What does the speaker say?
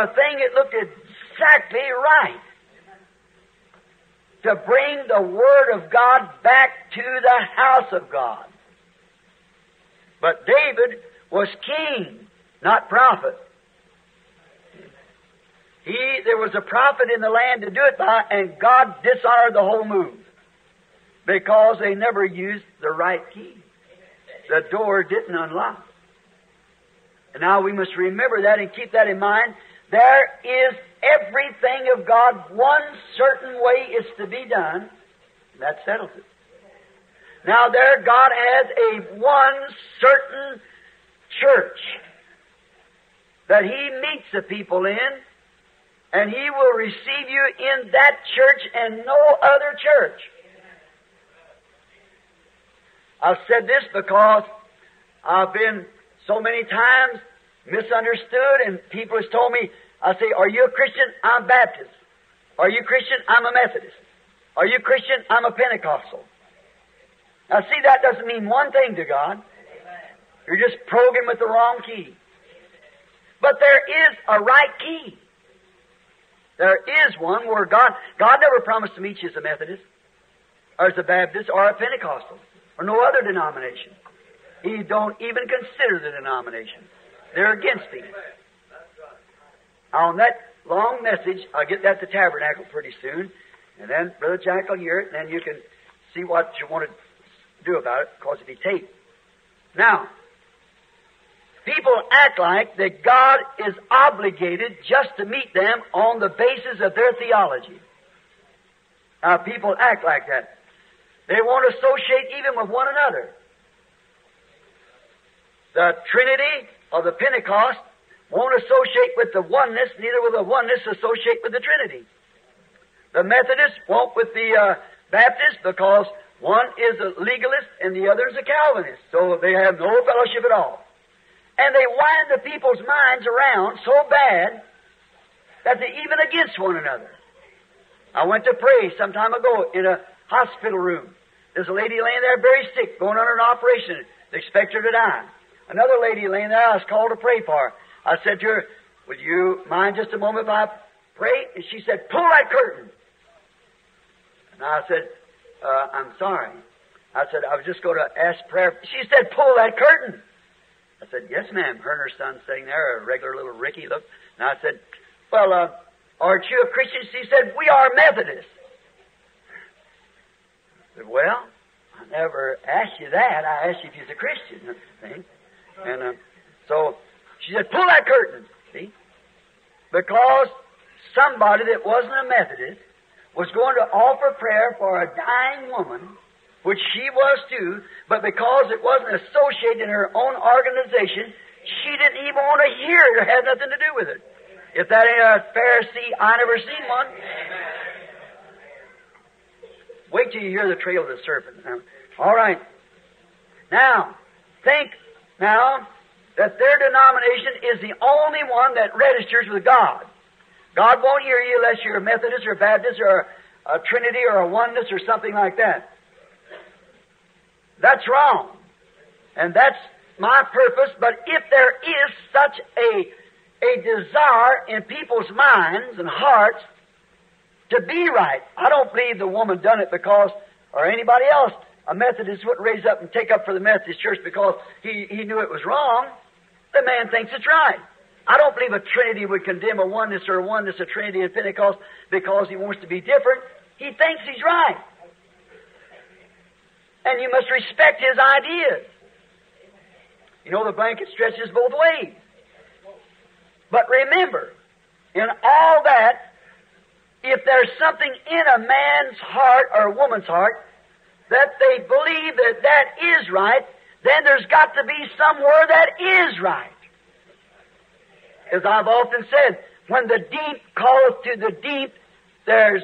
a thing that looked exactly right. To bring the Word of God back to the house of God. But David was king, not prophet. There was a prophet in the land to do it by, and God dishonored the whole move. Because they never used the right key. The door didn't unlock. And now we must remember that and keep that in mind. There is everything of God, one certain way it's to be done. That settles it. Now there God has a one certain church that He meets the people in, and He will receive you in that church and no other church. I've said this because I've been so many times misunderstood, and people have told me, I say, are you a Christian? I'm Baptist. Are you Christian? I'm a Methodist. Are you Christian? I'm a Pentecostal. Now see, that doesn't mean one thing to God. You're just programmed with the wrong key. But there is a right key. There is one where God never promised to meet you as a Methodist, or as a Baptist, or a Pentecostal, or no other denomination. He don't even consider the denomination. They're against Him. On that long message, I'll get that to Tabernacle pretty soon, and then Brother Jack will hear it, and then you can see what you want to do about it, because it'll be taped. Now, people act like that God is obligated just to meet them on the basis of their theology. Now, people act like that. They want to associate even with one another. The Trinity of the Pentecost won't associate with the oneness, neither will the oneness associate with the Trinity. The Methodists won't with the Baptists, because one is a legalist and the other is a Calvinist. So they have no fellowship at all. And they wind the people's minds around so bad that they're even against one another. I went to pray some time ago in a hospital room. There's a lady laying there very sick, going under an operation. They expect her to die. Another lady laying there, I was called to pray for her. I said to her, would you mind just a moment if I pray? And she said, pull that curtain. And I said, I'm sorry. I said, I was just going to ask prayer. She said, pull that curtain. I said, yes, ma'am. Her and her son sitting there, a regular little Ricky look. And I said, well, aren't you a Christian? She said, we are Methodists. I said, well, I never asked you that. I asked you if you're a Christian. See? And so she said, pull that curtain. See? Because somebody that wasn't a Methodist was going to offer prayer for a dying woman, which she was too, but because it wasn't associated in her own organization, she didn't even want to hear it or have nothing to do with it. If that ain't a Pharisee, I never seen one. Wait till you hear the trail of the serpent. All right. Now, think now that their denomination is the only one that registers with God. God won't hear you unless you're a Methodist or a Baptist or a Trinity or a Oneness or something like that. That's wrong. And that's my purpose. But if there is such a desire in people's minds and hearts to be right, I don't believe the woman done it because, or anybody else, a Methodist wouldn't raise up and take up for the Methodist church because he knew it was wrong. The man thinks it's right. I don't believe a Trinity would condemn a Oneness or a Oneness, a Trinity and Pentecost because he wants to be different. He thinks he's right. And you must respect his ideas. You know, the blanket stretches both ways. But remember, in all that, if there's something in a man's heart or a woman's heart that they believe that that is right, then there's got to be somewhere that is right. As I've often said, when the deep calleth to the deep, there's